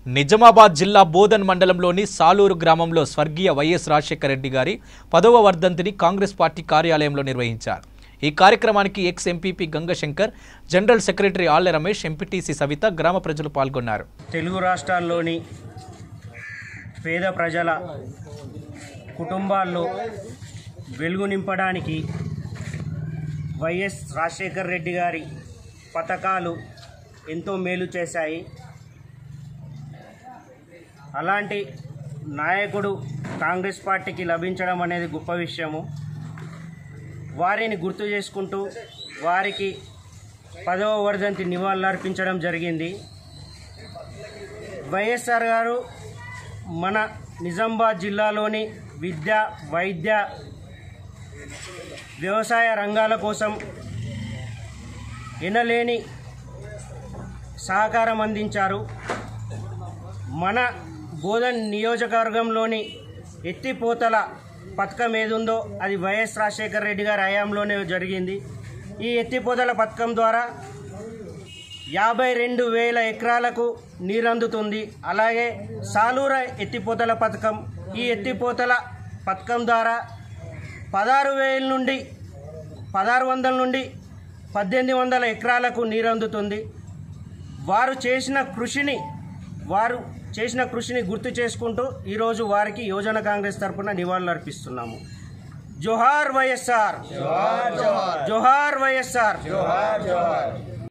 నిజామాబాద్ జిల్లా బోధన్ మండలంలోని సాలూరు గ్రామంలో స్వర్గీయ వైఎస్ రాజశేఖర రెడ్డి గారి 10వ వర్ధంతిని కాంగ్రెస్ పార్టీ కార్యాలయంలో నిర్వహించారు. ఈ కార్యక్రమానికి ఎక్స్ ఎంపీపీ గంగశంకర్, జనరల్ సెక్రటరీ ఆళ్ల రమేష్, ఎంపీటీసీ సవిత, గ్రామ ప్రజలు పాల్గొన్నారు. తెలుగు రాష్ట్రాల్లోని పేద ప్రజల కుటుంబాల్లో వెలుగు నింపడానికి వైఎస్ రాజశేఖర రెడ్డి గారి పథకాలు ఎంతో మేలు చేశాయి. అలాంటి నాయకుడు కాంగ్రెస్ పార్టీకి లభించడం అనేది గొప్ప విషయము. వారిని గుర్తు చేసుకుంటూ వారికి 10వ వర్ధంతి నివాళులర్పించడం జరిగింది. వైఎస్ఆర్ గారు మన నిజామాబాద్ జిల్లాలోని విద్య, వైద్య, వ్యవసాయ రంగాల కోసం ఎనలేని సహకారం అందించారు. మన బోధన్ నియోజకవర్గంలోని ఎత్తిపోతల పథకం ఏదుందో అది వైఎస్ రాజశేఖర రెడ్డి గారి హయాంలోనే జరిగింది. ఈ ఎత్తిపోతల పథకం ద్వారా 52,000 ఎకరాలకు నీరందుతుంది. అలాగే సాలూర ఎత్తిపోతల పథకం, ఈ ఎత్తిపోతల పథకం ద్వారా 1600 నుండి 1800 ఎకరాలకు నీరందుతుంది. వారు చేసిన కృషిని గుర్తు చేసుకుంటూ ఈరోజు వారికి యువజన కాంగ్రెస్ తరఫున నివాళులు అర్పిస్తున్నాము. జోహార్ వైఎస్ఆర్, జోహార్ వైఎస్ఆర్.